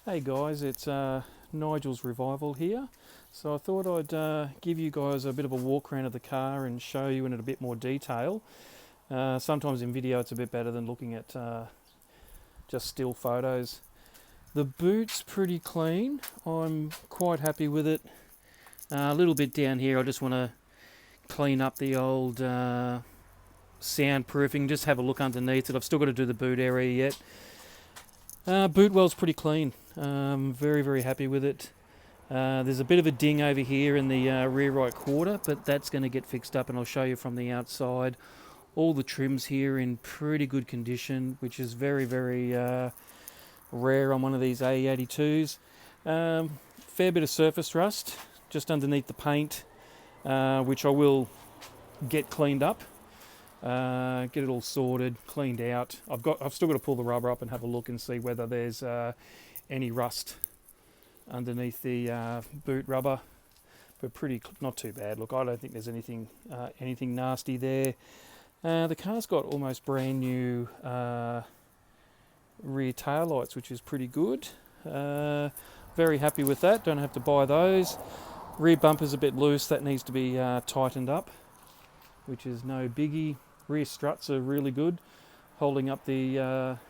Hey guys, it's Nigel's Revival here. So I thought I'd give you guys a bit of a walk around of the car and show you in it a bit more detail. Sometimes in video it's a bit better than looking at just still photos. The boot's pretty clean. I'm quite happy with it. A little bit down here I just want to clean up the old soundproofing, just have a look underneath it. I've still got to do the boot area yet. Boot well's pretty clean. Very, very happy with it. There's a bit of a ding over here in the rear right quarter, but that's going to get fixed up and I'll show you from the outside. All the trims here in pretty good condition, which is very, very rare on one of these AE82s. Fair bit of surface rust just underneath the paint, which I will get cleaned up. Get it all sorted, cleaned out. I've still got to pull the rubber up and have a look and see whether there's any rust underneath the boot rubber, but not too bad. Look, I don't think there's anything nasty there. The car's got almost brand new rear tail lights, which is pretty good. Very happy with that. Don't have to buy those. Rear bumper's a bit loose. That needs to be tightened up, which is no biggie. Rear struts are really good, holding up the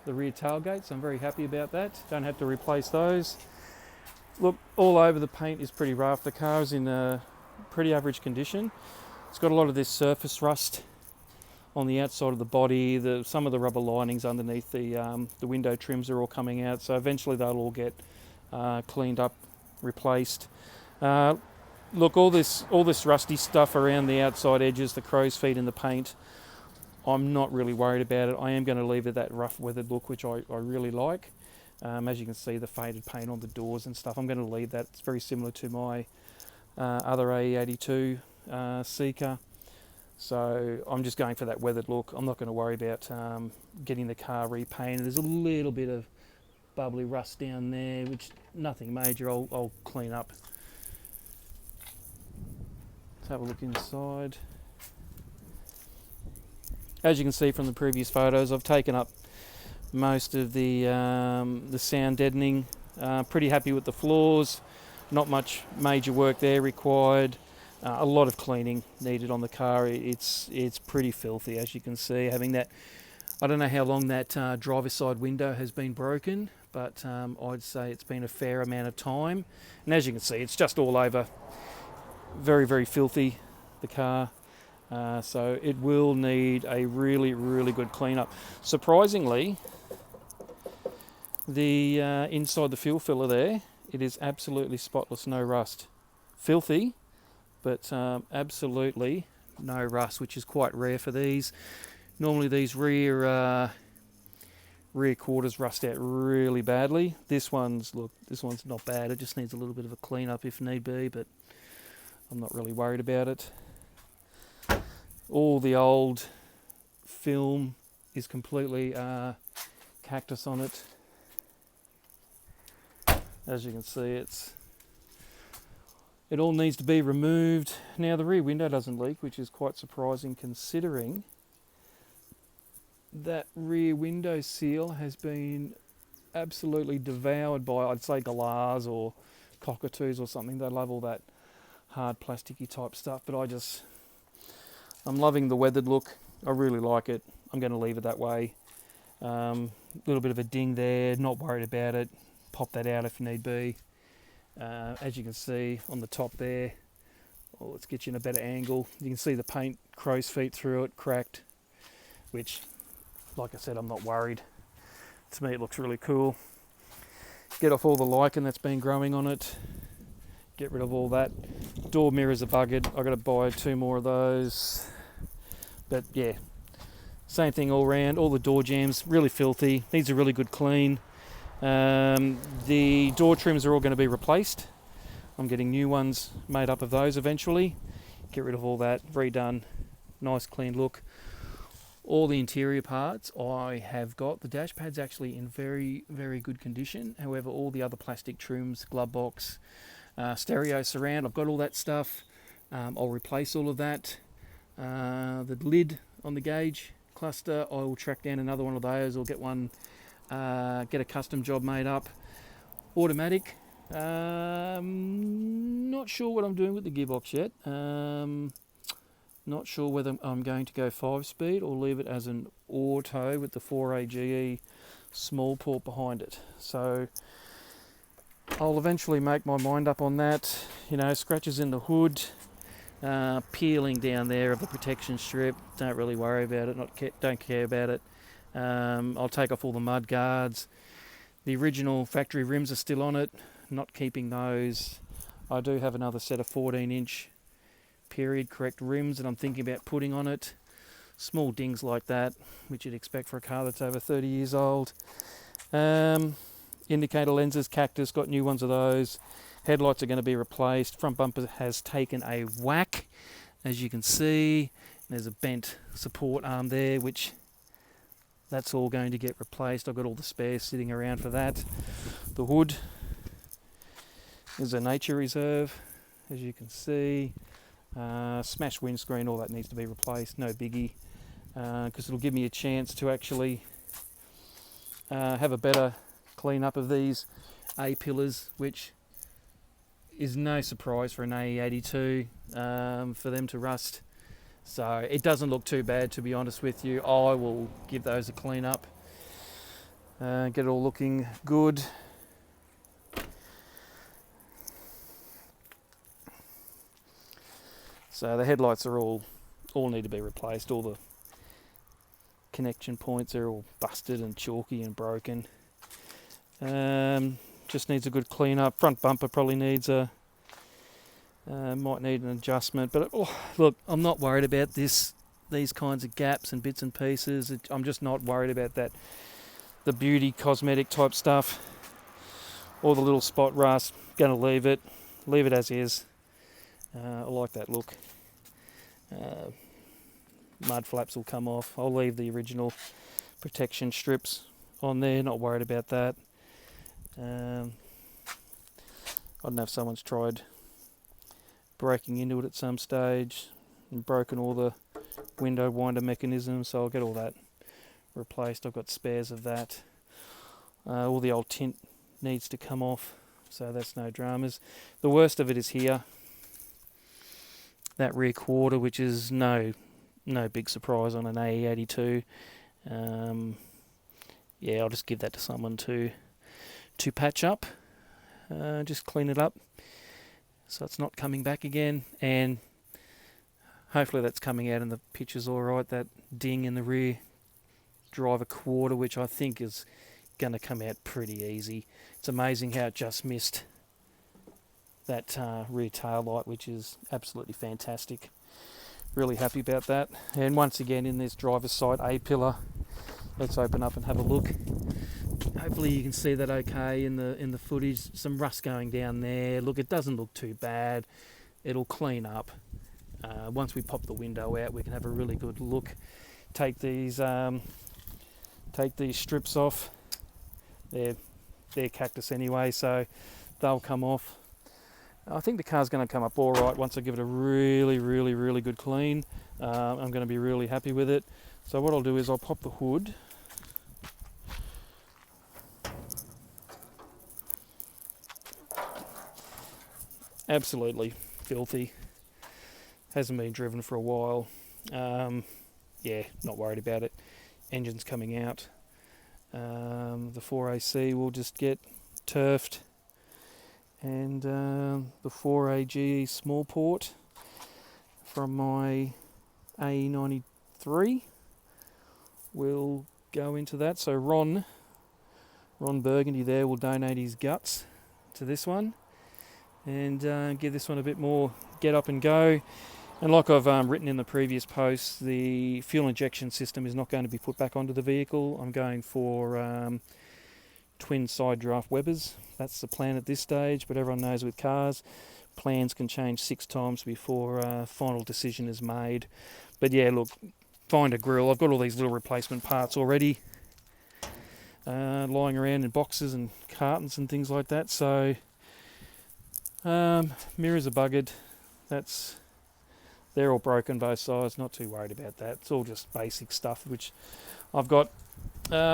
rear tailgates. I'm very happy about that. Don't have to replace those. Look, all over the paint is pretty rough. The car is in a pretty average condition. It's got a lot of this surface rust on the outside of the body. Some of the rubber linings underneath the window trims are all coming out. So eventually they'll all get cleaned up, replaced. Look, all this rusty stuff around the outside edges, the crow's feet in the paint, I'm not really worried about it. I am going to leave it that rough weathered look, which I really like. As you can see, the faded paint on the doors and stuff, I'm going to leave that. It's very similar to my other AE82 Seca. So I'm just going for that weathered look. I'm not going to worry about getting the car repainted. There's a little bit of bubbly rust down there, which nothing major. I'll clean up. Let's have a look inside. As you can see from the previous photos, I've taken up most of the sound deadening. Pretty happy with the floors. Not much major work there required. A lot of cleaning needed on the car. It's pretty filthy, as you can see. Having that, I don't know how long that driver's side window has been broken, but I'd say it's been a fair amount of time. And as you can see, it's just all over. Very, very filthy, the car. So it will need a really, really good cleanup. Surprisingly, the inside the fuel filler there, it is absolutely spotless, no rust. Filthy, but absolutely no rust, which is quite rare for these. Normally these rear quarters rust out really badly. This one's not bad. It just needs a little bit of a cleanup if need be, but I'm not really worried about it. All the old film is completely cactus on it. As you can see, it all needs to be removed. Now the rear window doesn't leak, which is quite surprising considering that rear window seal has been absolutely devoured by, I'd say, galahs or cockatoos or something. They love all that hard plasticky type stuff, but I'm loving the weathered look. I really like it. I'm going to leave it that way. Little bit of a ding there, not worried about it. Pop that out if need be. As you can see on the top there, let's get you in a better angle. You can see the paint, crow's feet through it, cracked, which, like I said, I'm not worried. To me, it looks really cool. Get off all the lichen that's been growing on it. Get rid of all that. Door mirrors are buggered. I've got to buy 2 more of those. But yeah, same thing all round. All the door jambs, really filthy. Needs a really good clean. The door trims are all going to be replaced. I'm getting new ones made up of those eventually. Get rid of all that. Redone. Nice clean look. All the interior parts I have got. The dash pad's actually in very, very good condition. However, all the other plastic trims, glove box, stereo surround, I've got all that stuff. I'll replace all of that. The lid on the gauge cluster, I will track down another one of those or get a custom job made up. Automatic. Not sure what I'm doing with the gearbox yet. Not sure whether I'm going to go 5-speed or leave it as an auto with the 4AGE small port behind it. So I'll eventually make my mind up on that. You know, scratches in the hood, peeling down there of the protection strip. Don't really worry about it. Don't care about it. I'll take off all the mud guards. The original factory rims are still on it. Not keeping those. I do have another set of 14-inch period correct rims that I'm thinking about putting on it. Small dings like that, which you'd expect for a car that's over 30 years old. Indicator lenses, Cactus, got new ones of those. Headlights are going to be replaced. Front bumper has taken a whack, as you can see. There's a bent support arm there, which that's all going to get replaced. I've got all the spares sitting around for that. The hood is a nature reserve, as you can see. Smashed windscreen, all that needs to be replaced, no biggie, because it'll give me a chance to actually have a better clean up of these A-pillars, which is no surprise for an AE82 for them to rust. So it doesn't look too bad, to be honest with you. I will give those a clean up, get it all looking good. So the headlights are all need to be replaced. All the connection points are all busted and chalky and broken. Just needs a good clean up. Front bumper probably needs might need an adjustment. But look, I'm not worried about these kinds of gaps and bits and pieces. I'm just not worried about that. The beauty cosmetic type stuff, all the little spot rust. Gonna leave it as is. I like that look. Mud flaps will come off. I'll leave the original protection strips on there, not worried about that. I don't know if someone's tried breaking into it at some stage and broken all the window winder mechanisms, so I'll get all that replaced. I've got spares of that. All the old tint needs to come off, so that's no dramas. The worst of it is here. That rear quarter, which is no big surprise on an AE82. Yeah, I'll just give that to someone to patch up, just clean it up so it's not coming back again, and hopefully that's coming out in the pictures all right. That ding in the rear driver quarter, which I think is going to come out pretty easy. It's amazing how it just missed that rear tail light, which is absolutely fantastic. Really happy about that. And once again, in this driver's side A-pillar, let's open up and have a look. Hopefully you can see that okay in the footage. Some rust going down there. Look, it doesn't look too bad. It'll clean up. Once we pop the window out, we can have a really good look. Take these strips off. They're Cactus anyway, so they'll come off. I think the car's going to come up all right once I give it a really good clean. I'm going to be really happy with it. So what I'll do is I'll pop the hood. Absolutely filthy. Hasn't been driven for a while. Yeah, not worried about it. Engine's coming out. The 4AC will just get turfed. And the 4AGE small port from my AE93 will go into that. So Ron Burgundy there will donate his guts to this one and give this one a bit more get up and go. And like I've written in the previous post, the fuel injection system is not going to be put back onto the vehicle. I'm going for twin side draft Webers. That's the plan at this stage, but everyone knows with cars, plans can change 6 times before final decision is made. But yeah, look, find a grill. I've got all these little replacement parts already lying around in boxes and cartons and things like that. So mirrors are buggered. They're all broken both sides. Not too worried about that. It's all just basic stuff, which I've got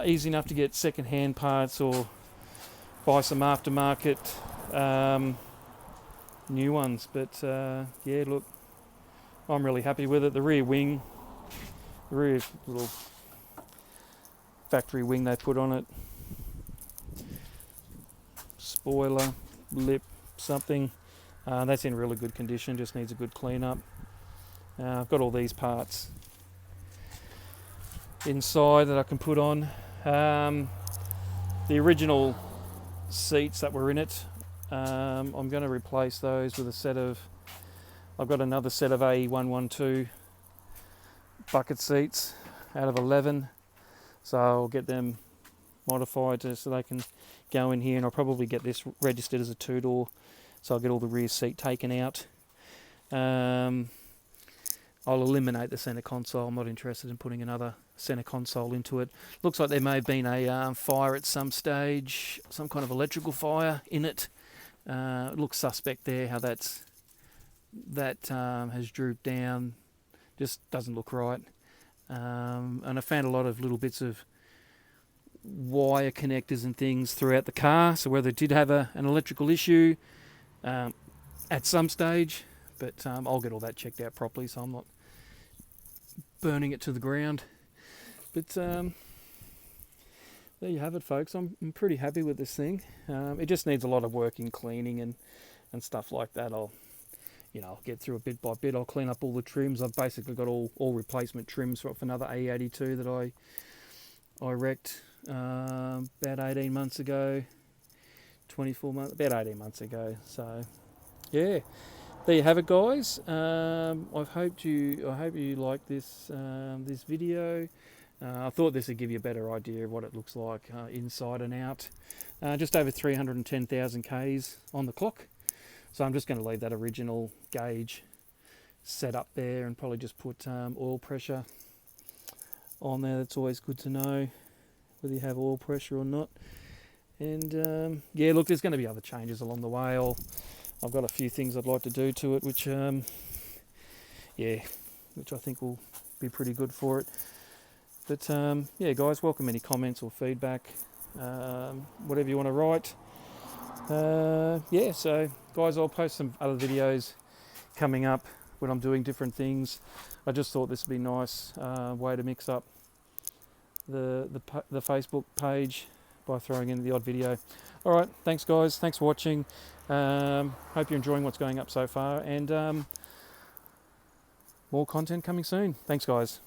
easy enough to get second-hand parts or buy some aftermarket new ones. But yeah, look, I'm really happy with it. The rear wing, the rear little factory wing they put on it, spoiler, lip, something, that's in really good condition, just needs a good clean up. I've got all these parts inside that I can put on. The original seats that were in it, I'm going to replace those with a set of, I've got another set of AE112 bucket seats out of 11, so I'll get them modified so they can go in here, and I'll probably get this registered as a 2-door, so I'll get all the rear seat taken out. I'll eliminate the centre console. I'm not interested in putting another centre console into it. Looks like there may have been a fire at some stage, some kind of electrical fire in it. It looks suspect there, how that has drooped down. Just doesn't look right. And I found a lot of little bits of wire connectors and things throughout the car, so whether it did have an electrical issue at some stage, but I'll get all that checked out properly, so I'm not burning it to the ground. But there you have it, folks. I'm pretty happy with this thing. It just needs a lot of work in cleaning and stuff like that. I'll get through it bit by bit. I'll clean up all the trims. I've basically got all replacement trims for another AE82 that I wrecked about 18 months ago, 24 months, about 18 months ago. So yeah, there you have it, guys. I hope you like this this video. I thought this would give you a better idea of what it looks like inside and out. Just over 310,000 Ks on the clock. So I'm just going to leave that original gauge set up there and probably just put oil pressure on there. That's always good to know whether you have oil pressure or not. And yeah, look, there's going to be other changes along the way. I've got a few things I'd like to do to it, which I think will be pretty good for it. But yeah, guys, welcome any comments or feedback, whatever you want to write. Yeah, so guys, I'll post some other videos coming up when I'm doing different things. I just thought this would be a nice way to mix up the Facebook page by throwing in the odd video. All right, thanks guys, thanks for watching. Hope you're enjoying what's going up so far, and more content coming soon. Thanks guys.